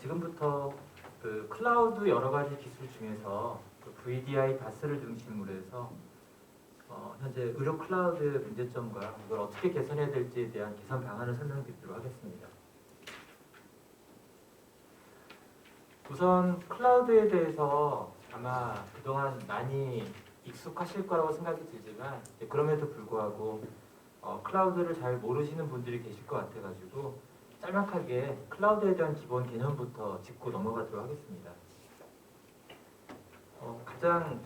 지금부터 그 클라우드 여러 가지 기술 중에서 그 VDI 다스를 중심으로 해서 현재 의료 클라우드의 문제점과 이걸 어떻게 개선해야 될지에 대한 개선 방안을 설명드리도록 하겠습니다. 우선 클라우드에 대해서 아마 그동안 많이 익숙하실 거라고 생각이 들지만 그럼에도 불구하고 클라우드를 잘 모르시는 분들이 계실 것 같아가지고 짤막하게 클라우드에 대한 기본 개념부터 짚고 넘어가도록 하겠습니다. 가장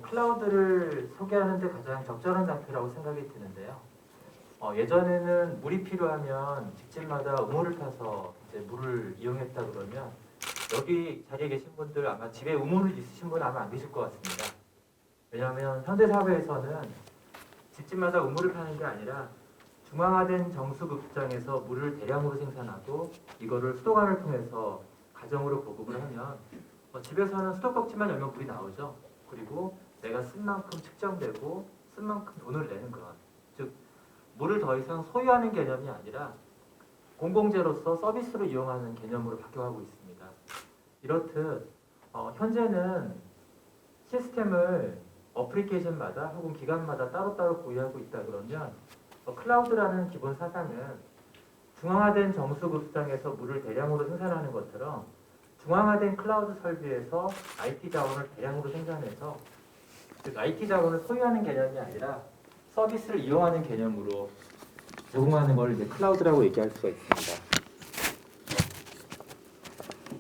클라우드를 소개하는데 가장 적절한 장표라고 생각이 드는데요. 예전에는 물이 필요하면 집집마다 우물을 타서 이제 물을 이용했다 그러면 여기 자리에 계신 분들 아마 집에 우물을 있으신 분 아마 안 계실 것 같습니다. 왜냐하면 현대 사회에서는 집집마다 우물을 파는 게 아니라 중앙화된 정수급장에서 물을 대량으로 생산하고 이거를 수도관을 통해서 가정으로 보급을 하면 집에서는 수도꼭지만 열면 물이 나오죠. 그리고 내가 쓴 만큼 측정되고 쓴 만큼 돈을 내는 그런, 즉 물을 더 이상 소유하는 개념이 아니라 공공재로서 서비스로 이용하는 개념으로 바뀌어가고 있습니다. 이렇듯 현재는 시스템을 어플리케이션마다 혹은 기관마다 따로따로 보유하고 있다 그러면 클라우드라는 기본 사상은 중앙화된 정수급장에서 물을 대량으로 생산하는 것처럼 중앙화된 클라우드 설비에서 IT 자원을 대량으로 생산해서 즉 IT 자원을 소유하는 개념이 아니라 서비스를 이용하는 개념으로 제공하는 걸 이제 클라우드라고 얘기할 수가 있습니다.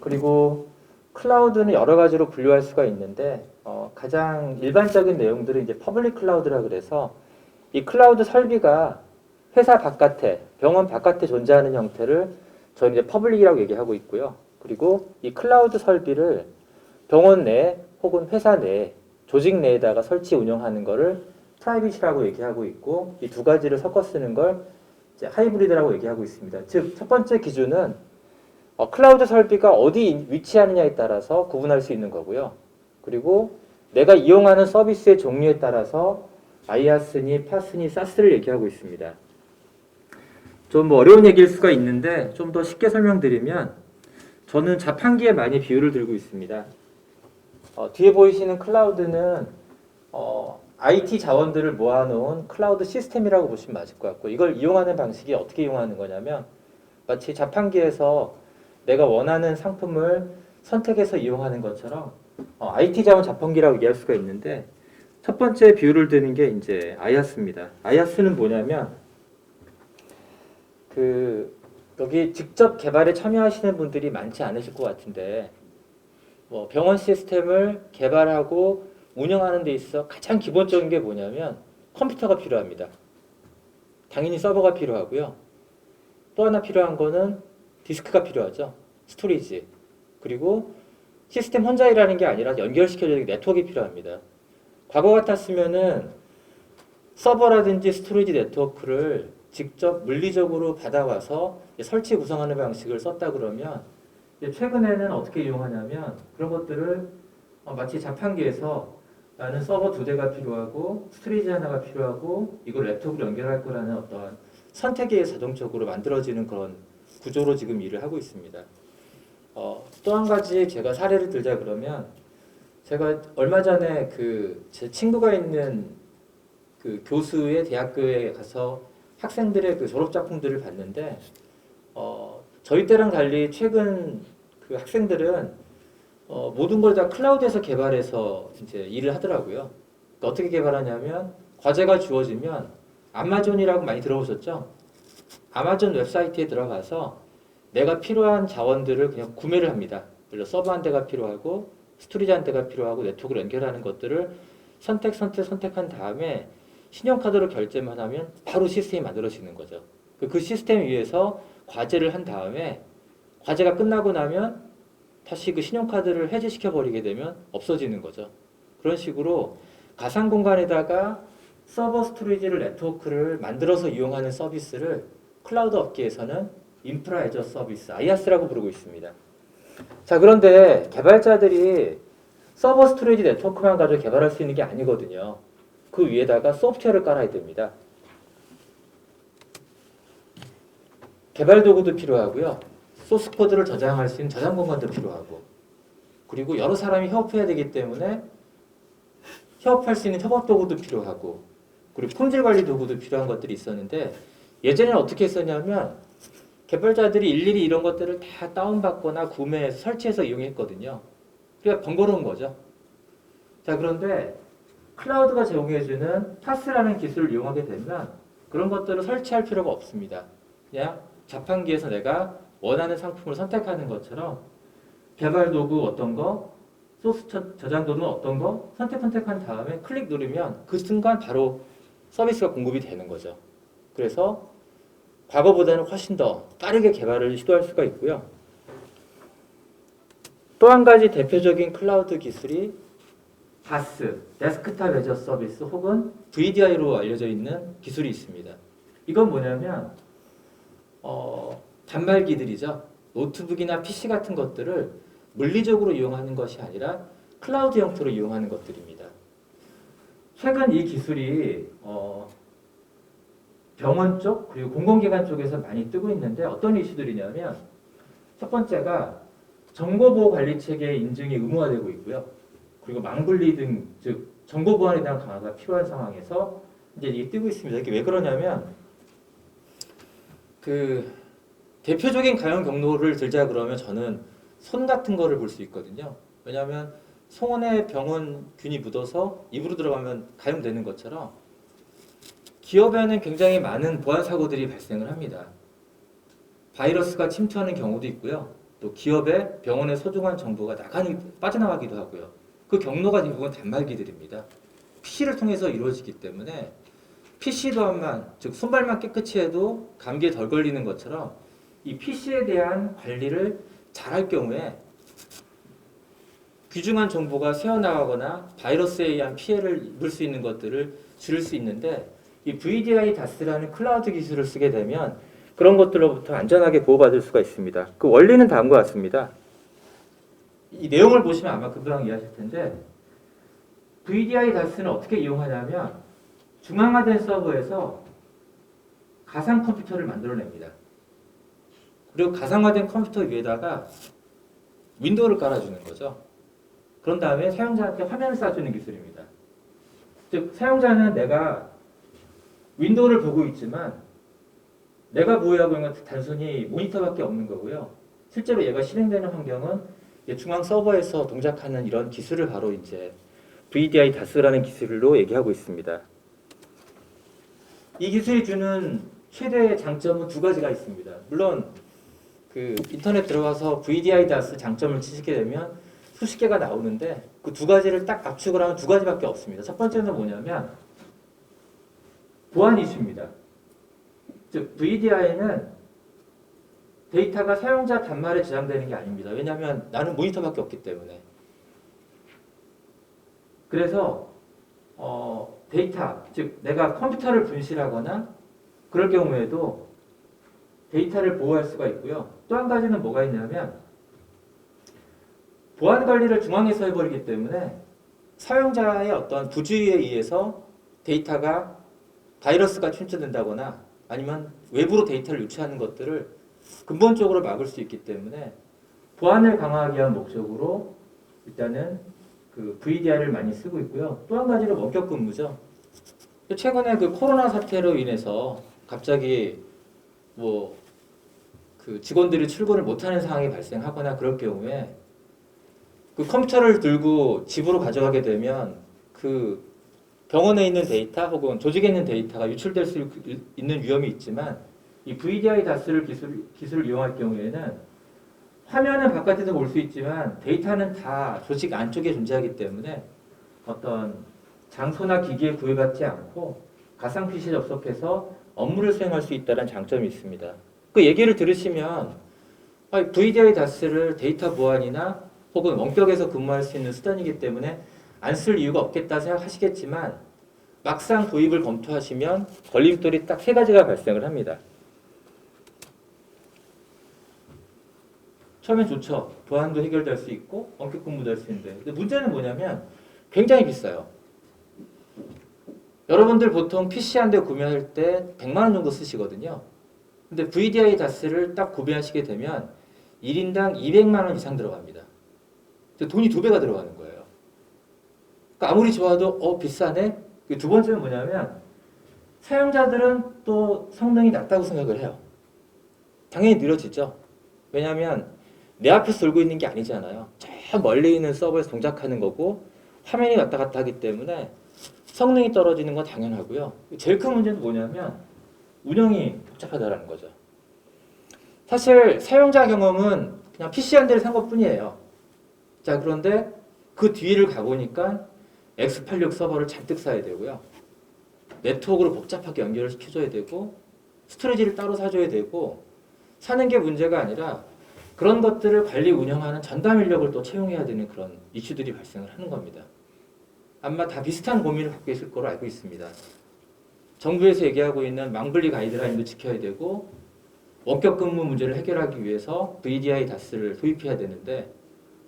그리고 클라우드는 여러 가지로 분류할 수가 있는데 가장 일반적인 내용들은 이제 퍼블릭 클라우드라 그래서 이 클라우드 설비가 회사 바깥에, 병원 바깥에 존재하는 형태를 저희는 이제 퍼블릭이라고 얘기하고 있고요. 그리고 이 클라우드 설비를 병원 내 혹은 회사 내, 조직 내에다가 설치 운영하는 거를 프라이빗이라고 얘기하고 있고 이 두 가지를 섞어 쓰는 걸 이제 하이브리드라고 얘기하고 있습니다. 즉, 첫 번째 기준은 클라우드 설비가 어디 위치하느냐에 따라서 구분할 수 있는 거고요. 그리고 내가 이용하는 서비스의 종류에 따라서 아이아스니, 파스니, 사스를 얘기하고 있습니다. 좀 어려운 얘기일 수가 있는데 좀 더 쉽게 설명드리면 저는 자판기에 많이 비유를 들고 있습니다. 뒤에 보이시는 클라우드는 IT 자원들을 모아놓은 클라우드 시스템이라고 보시면 맞을 것 같고 이걸 이용하는 방식이 어떻게 이용하는 거냐면 마치 자판기에서 내가 원하는 상품을 선택해서 이용하는 것처럼 IT 자원 자판기라고 얘기할 수가 있는데 첫 번째 비유를 드는 게 이제 아이아스입니다. 아이아스는 뭐냐면 여기 직접 개발에 참여하시는 분들이 많지 않으실 것 같은데 병원 시스템을 개발하고 운영하는 데 있어 가장 기본적인 게 뭐냐면 컴퓨터가 필요합니다. 당연히 서버가 필요하고요. 또 하나 필요한 거는 디스크가 필요하죠. 스토리지. 그리고 시스템 혼자 일하는 게 아니라 연결시켜주는 네트워크가 필요합니다. 과거 같았으면은 서버라든지 스토리지 네트워크를 직접 물리적으로 받아와서 설치 구성하는 방식을 썼다 그러면 최근에는 어떻게 이용하냐면 그런 것들을 마치 자판기에서 나는 서버 2대가 필요하고 스토리지 하나가 필요하고 이걸 랩톱으로 연결할 거라는 어떤 선택이 자동적으로 만들어지는 그런 구조로 지금 일을 하고 있습니다. 또 한 가지 제가 사례를 들자 그러면 제가 얼마 전에 제 친구가 있는 그 교수의 대학교에 가서 학생들의 그 졸업 작품들을 봤는데 저희 때랑 달리 최근 그 학생들은 모든 걸 다 클라우드에서 개발해서 이제 일을 하더라고요. 그러니까 어떻게 개발하냐면 과제가 주어지면 아마존이라고 많이 들어보셨죠? 아마존 웹사이트에 들어가서 내가 필요한 자원들을 그냥 구매를 합니다. 예를 들어 서버 한 대가 필요하고 스토리지 한 대가 필요하고 네트워크를 연결하는 것들을 선택한 다음에 신용카드로 결제만 하면 바로 시스템이 만들어지는 거죠. 그 시스템 위에서 과제를 한 다음에 과제가 끝나고 나면 다시 그 신용카드를 해지시켜 버리게 되면 없어지는 거죠. 그런 식으로 가상 공간에다가 서버 스토리지를 네트워크를 만들어서 이용하는 서비스를 클라우드 업계에서는 인프라 애저 서비스, IaaS라고 부르고 있습니다. 자, 그런데 개발자들이 서버 스토리지 네트워크만 가지고 개발할 수 있는 게 아니거든요. 그 위에다가 소프트웨어를 깔아야 됩니다. 개발 도구도 필요하고요. 소스 코드를 저장할 수 있는 저장 공간도 필요하고, 그리고 여러 사람이 협업해야 되기 때문에 협업할 수 있는 협업 도구도 필요하고, 그리고 품질 관리 도구도 필요한 것들이 있었는데, 예전에는 어떻게 했었냐면 개발자들이 일일이 이런 것들을 다 다운받거나 구매해서 설치해서 이용했거든요. 그러니까 번거로운 거죠. 자, 그런데 클라우드가 제공해주는 파스라는 기술을 이용하게 되면 그런 것들을 설치할 필요가 없습니다. 그냥 자판기에서 내가 원하는 상품을 선택하는 것처럼 개발 도구 어떤 거, 소스 저장 도구 어떤 거 선택한 다음에 클릭 누르면 그 순간 바로 서비스가 공급이 되는 거죠. 그래서 과거보다는 훨씬 더 빠르게 개발을 시도할 수가 있고요. 또 한 가지 대표적인 클라우드 기술이 DaaS, 데스크탑 애저 서비스 혹은 VDI로 알려져 있는 기술이 있습니다. 이건 뭐냐면 단말기들이죠. 노트북이나 PC 같은 것들을 물리적으로 이용하는 것이 아니라 클라우드 형태로 이용하는 것들입니다. 최근 이 기술이 병원 쪽 그리고 공공기관 쪽에서 많이 뜨고 있는데 어떤 이슈들이냐면 첫 번째가 정보보호관리체계의 인증이 의무화되고 있고요. 그리고 망분리 등 즉 정보 보안에 대한 강화가 필요한 상황에서 이제 이게 뜨고 있습니다. 이게 왜 그러냐면 그 대표적인 감염 경로를 들자 그러면 저는 손 같은 거를 볼 수 있거든요. 왜냐하면 손에 병원균이 묻어서 입으로 들어가면 감염되는 것처럼 기업에는 굉장히 많은 보안 사고들이 발생을 합니다. 바이러스가 침투하는 경우도 있고요. 또 기업의 병원의 소중한 정보가 빠져나가기도 하고요. 그 경로가 대부분 단말기들입니다. PC를 통해서 이루어지기 때문에 PC 또한만, 즉 손발만 깨끗이 해도 감기에 덜 걸리는 것처럼 이 PC에 대한 관리를 잘할 경우에 귀중한 정보가 새어나가거나 바이러스에 의한 피해를 입을 수 있는 것들을 줄일 수 있는데 이 VDI DaaS라는 클라우드 기술을 쓰게 되면 그런 것들로부터 안전하게 보호받을 수가 있습니다. 그 원리는 다음과 같습니다. 이 내용을 보시면 아마 금방 이해하실 텐데 VDI DaaS는 어떻게 이용하냐면 중앙화된 서버에서 가상 컴퓨터를 만들어냅니다. 그리고 가상화된 컴퓨터 위에다가 윈도우를 깔아주는 거죠. 그런 다음에 사용자한테 화면을 쏴주는 기술입니다. 즉 사용자는 내가 윈도우를 보고 있지만 내가 보유하고 있는 건 단순히 모니터밖에 없는 거고요. 실제로 얘가 실행되는 환경은 중앙 서버에서 동작하는 이런 기술을 바로 이제 VDI DaaS라는 기술로 얘기하고 있습니다. 이 기술이 주는 최대의 장점은 두 가지가 있습니다. 물론 그 인터넷 들어가서 VDI DaaS 장점을 치시게 되면 수십 개가 나오는데 그 두 가지를 딱 압축을 하면 두 가지밖에 없습니다. 첫 번째는 뭐냐면 보안 이슈입니다. 즉 VDI는 데이터가 사용자 단말에 저장되는 게 아닙니다. 왜냐하면 나는 모니터밖에 없기 때문에. 그래서 데이터, 즉 내가 컴퓨터를 분실하거나 그럴 경우에도 데이터를 보호할 수가 있고요. 또 한 가지는 뭐가 있냐면 보안 관리를 중앙에서 해버리기 때문에 사용자의 어떤 부주의에 의해서 데이터가 바이러스가 침투된다거나 아니면 외부로 데이터를 유치하는 것들을 근본적으로 막을 수 있기 때문에 보안을 강화하기 위한 목적으로 일단은 그 VDI를 많이 쓰고 있고요. 또 한 가지는 원격 근무죠. 최근에 그 코로나 사태로 인해서 갑자기 뭐 그 직원들이 출근을 못하는 상황이 발생하거나 그럴 경우에 그 컴퓨터를 들고 집으로 가져가게 되면 그 병원에 있는 데이터 혹은 조직에 있는 데이터가 유출될 수 있는 위험이 있지만 이 VDI DaaS를 기술을 이용할 경우에는 화면은 바깥에서 볼 수 있지만 데이터는 다 조직 안쪽에 존재하기 때문에 어떤 장소나 기기에 구애받지 않고 가상 PC에 접속해서 업무를 수행할 수 있다는 장점이 있습니다. 그 얘기를 들으시면 VDI DaaS를 데이터 보안이나 혹은 원격에서 근무할 수 있는 수단이기 때문에 안 쓸 이유가 없겠다 생각하시겠지만 막상 도입을 검토하시면 걸림돌이 딱 세 가지가 발생을 합니다. 처음엔 좋죠. 보안도 해결될 수 있고 원격 근무도 할 수 있는데 근데 문제는 뭐냐면 굉장히 비싸요. 여러분들 보통 PC 한 대 구매할 때 100만 원 정도 쓰시거든요. 근데 VDI DaaS를 딱 구매하시게 되면 1인당 200만 원 이상 들어갑니다. 돈이 2배가 들어가는 거예요. 그러니까 아무리 좋아도 비싸네? 두 번째는 뭐냐면 사용자들은 또 성능이 낮다고 생각을 해요. 당연히 느려지죠. 왜냐하면 내 앞에서 돌고 있는 게 아니잖아요. 저 멀리 있는 서버에서 동작하는 거고 화면이 왔다 갔다 하기 때문에 성능이 떨어지는 건 당연하고요. 제일 큰 문제는 뭐냐면 운영이 복잡하다는 거죠. 사실 사용자 경험은 그냥 PC 한 대를 산 것뿐이에요. 자, 그런데 그 뒤를 가보니까 X86 서버를 잔뜩 사야 되고요. 네트워크로 복잡하게 연결을 시켜줘야 되고 스토리지를 따로 사줘야 되고 사는 게 문제가 아니라 그런 것들을 관리 운영하는 전담 인력을 또 채용해야 되는 그런 이슈들이 발생을 하는 겁니다. 아마 다 비슷한 고민을 갖고 있을 거로 알고 있습니다. 정부에서 얘기하고 있는 망분리 가이드라인도 지켜야 되고 원격 근무 문제를 해결하기 위해서 VDI DAS를 도입해야 되는데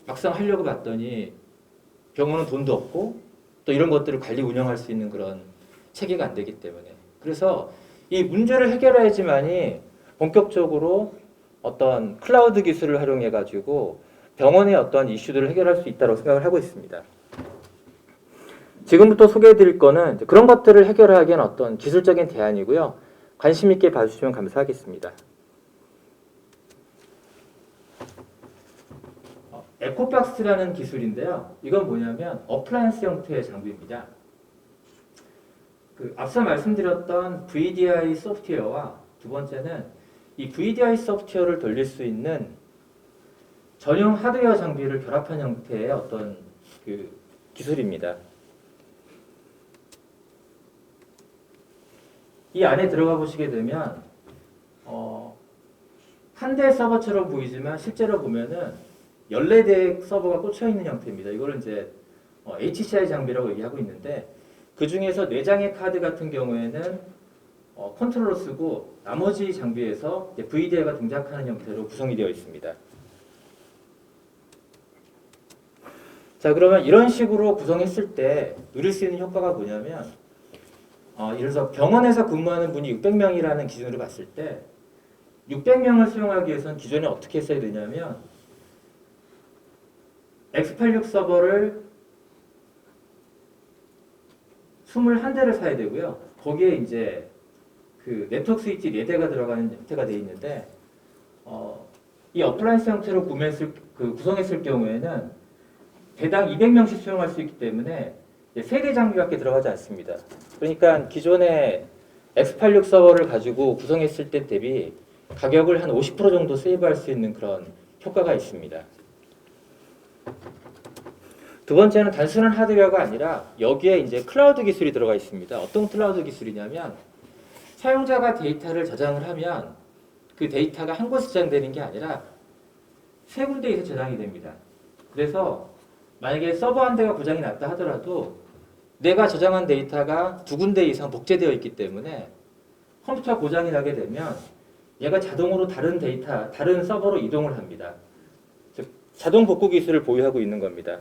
막상 하려고 봤더니 병원은 돈도 없고 또 이런 것들을 관리 운영할 수 있는 그런 체계가 안 되기 때문에 그래서 이 문제를 해결해야지만이 본격적으로 어떤 클라우드 기술을 활용해 가지고 병원의 어떤 이슈들을 해결할 수 있다고 생각을 하고 있습니다. 지금부터 소개해 드릴 거는 그런 것들을 해결하기 위한 어떤 기술적인 대안이고요. 관심 있게 봐주시면 감사하겠습니다. 에코박스라는 기술인데요. 이건 뭐냐면 어플라이언스 형태의 장비입니다. 앞서 말씀드렸던 VDI 소프트웨어와 두 번째는 이 VDI 소프트웨어를 돌릴 수 있는 전용 하드웨어 장비를 결합한 형태의 어떤 기술입니다. 이 안에 들어가 보시게 되면 한 대의 서버처럼 보이지만 실제로 보면은 14대의 서버가 꽂혀 있는 형태입니다. 이거를 이제 HCI 장비라고 얘기하고 있는데 그 중에서 4장의 카드 같은 경우에는 컨트롤러 쓰고 나머지 장비에서 VDI가 동작하는 형태로 구성이 되어 있습니다. 자, 그러면 이런 식으로 구성했을 때 누릴 수 있는 효과가 뭐냐면 예를 들어서 병원에서 근무하는 분이 600명이라는 기준으로 봤을 때 600명을 수용하기 위해서는 기존에 어떻게 했어야 되냐면 X86 서버를 21대를 사야 되고요. 거기에 이제 네트워크 스위치 4대가 들어가는 형태가 되어 있는데 이 어플라이언스 형태로 구성했을 경우에는 대당 200명씩 수용할 수 있기 때문에 3대 장비밖에 들어가지 않습니다. 그러니까 기존의 X86 서버를 가지고 구성했을 때 대비 가격을 한 50% 정도 세이브할 수 있는 그런 효과가 있습니다. 두 번째는 단순한 하드웨어가 아니라 여기에 이제 클라우드 기술이 들어가 있습니다. 어떤 클라우드 기술이냐면 사용자가 데이터를 저장을 하면 그 데이터가 한 곳에 저장되는 게 아니라 3군데에서 저장이 됩니다. 그래서 만약에 서버 한 대가 고장이 났다 하더라도 내가 저장한 데이터가 2군데 이상 복제되어 있기 때문에 컴퓨터 고장이 나게 되면 얘가 자동으로 다른 서버로 이동을 합니다. 즉 자동 복구 기술을 보유하고 있는 겁니다.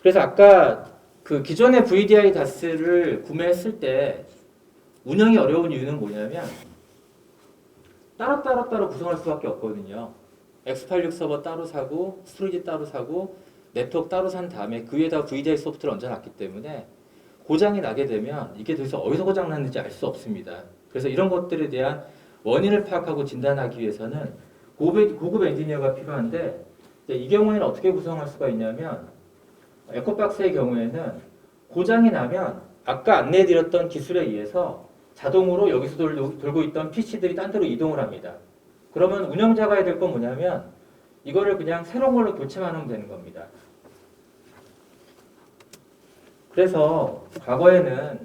그래서 아까 기존의 VDI DAS를 구매했을 때 운영이 어려운 이유는 뭐냐면 따로 구성할 수밖에 없거든요. X86 서버 따로 사고 스토리지 따로 사고 네트워크 따로 산 다음에 그 위에다 VDI 소프트를 얹어놨기 때문에 고장이 나게 되면 이게 도대체 어디서 고장 났는지 알 수 없습니다. 그래서 이런 것들에 대한 원인을 파악하고 진단하기 위해서는 고급 엔지니어가 필요한데 이 경우에는 어떻게 구성할 수가 있냐면 에코박스의 경우에는 고장이 나면 아까 안내해드렸던 기술에 의해서 자동으로 여기서 돌고 있던 PC들이 딴 데로 이동을 합니다. 그러면 운영자가 해야 될 건 뭐냐면 이거를 그냥 새로운 걸로 교체만 하면 되는 겁니다. 그래서 과거에는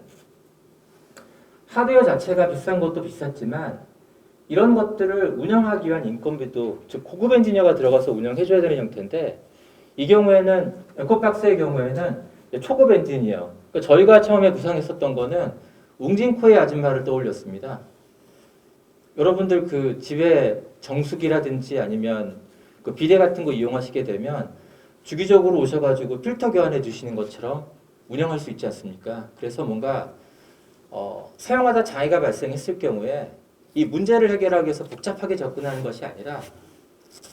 하드웨어 자체가 비싼 것도 비쌌지만 이런 것들을 운영하기 위한 인건비도 즉 고급 엔지니어가 들어가서 운영해줘야 되는 형태인데 이 경우에는 에코박스의 경우에는 초급 엔지니어 그러니까 저희가 처음에 구상했었던 거는 웅진코의 아줌마를 떠올렸습니다. 여러분들 집에 정수기라든지 아니면 비데 같은 거 이용하시게 되면 주기적으로 오셔가지고 필터 교환해 주시는 것처럼 운영할 수 있지 않습니까? 그래서 뭔가 사용하다 장애가 발생했을 경우에 이 문제를 해결하기 위해서 복잡하게 접근하는 것이 아니라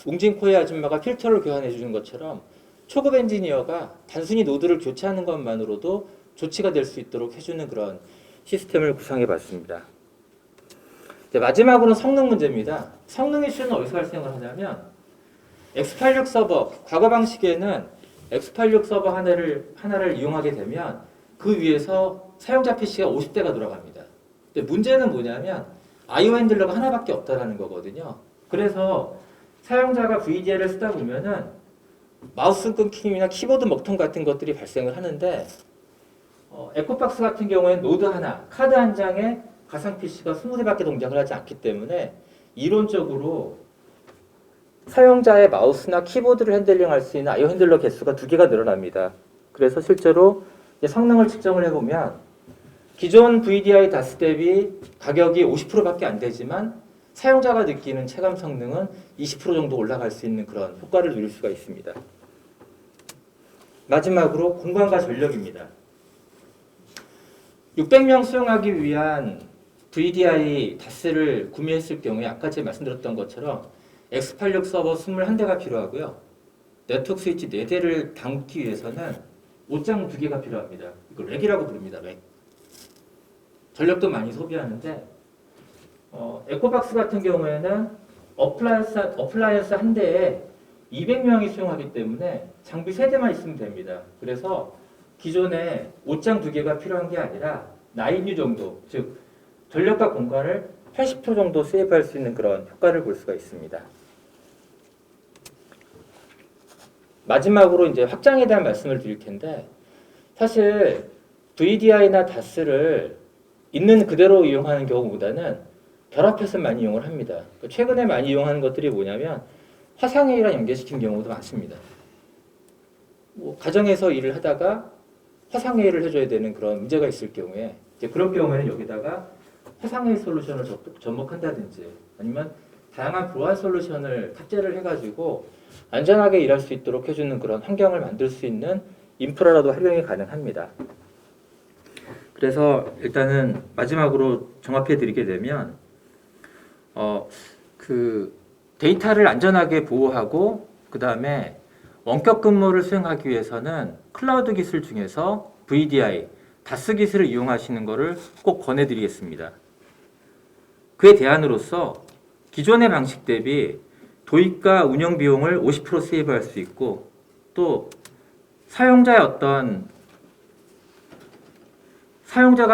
웅진 코의 아줌마가 필터를 교환해 주는 것처럼 초급 엔지니어가 단순히 노드를 교체하는 것만으로도 조치가 될 수 있도록 해주는 그런 시스템을 구상해 봤습니다. 마지막으로는 성능 문제입니다. 성능 이슈는 어디서 발생을 하냐면 X86 서버, 과거 방식에는 X86 서버 하나를 이용하게 되면 그 위에서 사용자 PC가 50대가 돌아갑니다. 근데 문제는 뭐냐면 I/O 핸들러가 하나밖에 없다라는 거거든요. 그래서 사용자가 VDI를 쓰다 보면은 마우스 끊김이나 키보드 먹통 같은 것들이 발생을 하는데 에코박스 같은 경우에는 노드 하나, 카드 한 장에 가상 PC가 20대밖에 동작을 하지 않기 때문에 이론적으로 사용자의 마우스나 키보드를 핸들링할 수 있는 I/O 핸들러 개수가 2개가 늘어납니다. 그래서 실제로 성능을 측정을 해보면 기존 VDI DAS 대비 가격이 50%밖에 안 되지만 사용자가 느끼는 체감 성능은 20% 정도 올라갈 수 있는 그런 효과를 누릴 수가 있습니다. 마지막으로 공간과 전력입니다. 600명 수용하기 위한 VDI DAS를 구매했을 경우에 아까 제가 말씀드렸던 것처럼 X86 서버 21대가 필요하고요. 네트워크 스위치 4대를 담기 위해서는 옷장 2개가 필요합니다. 이걸 렉이라고 부릅니다. 렉. 전력도 많이 소비하는데 에코박스 같은 경우에는 어플라이언스 한 대에 200명이 수용하기 때문에 장비 3대만 있으면 됩니다. 그래서 기존에 옷장 2개가 필요한 게 아니라 9U 정도, 즉 전력과 공간을 80% 정도 세이브할 수 있는 그런 효과를 볼 수가 있습니다. 마지막으로 이제 확장에 대한 말씀을 드릴 텐데 사실 VDI나 DAS를 있는 그대로 이용하는 경우보다는 결합해서 많이 이용을 합니다. 최근에 많이 이용하는 것들이 뭐냐면 화상회의랑 연계시킨 경우도 많습니다. 가정에서 일을 하다가 화상회의를 해줘야 되는 그런 문제가 있을 경우에 이제 그런 경우에는 여기다가 화상회의 솔루션을 접목한다든지 아니면 다양한 보안 솔루션을 탑재를 해가지고 안전하게 일할 수 있도록 해주는 그런 환경을 만들 수 있는 인프라라도 활용이 가능합니다. 그래서 일단은 마지막으로 종합해 드리게 되면 그 데이터를 안전하게 보호하고 그 다음에 원격 근무를 수행하기 위해서는 클라우드 기술 중에서 VDI, DAS 기술을 이용하시는 것을 꼭 권해드리겠습니다. 그에 대안으로서 기존의 방식 대비 도입과 운영 비용을 50% 세이브할 수 있고 또 사용자가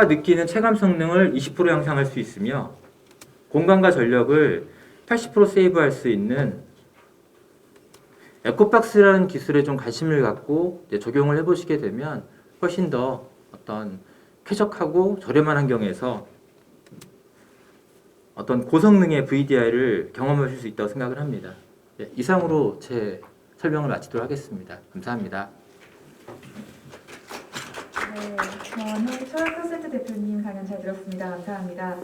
느끼는 체감 성능을 20% 향상할 수 있으며 공간과 전력을 80% 세이브할 수 있는 에코박스라는 기술에 좀 관심을 갖고 적용을 해보시게 되면 훨씬 더 어떤 쾌적하고 저렴한 환경에서 어떤 고성능의 VDI를 경험하실 수 있다고 생각을 합니다. 이상으로 제 설명을 마치도록 하겠습니다. 감사합니다. 네, 저는 서울카세트 대표님 강연 잘 들었습니다. 감사합니다.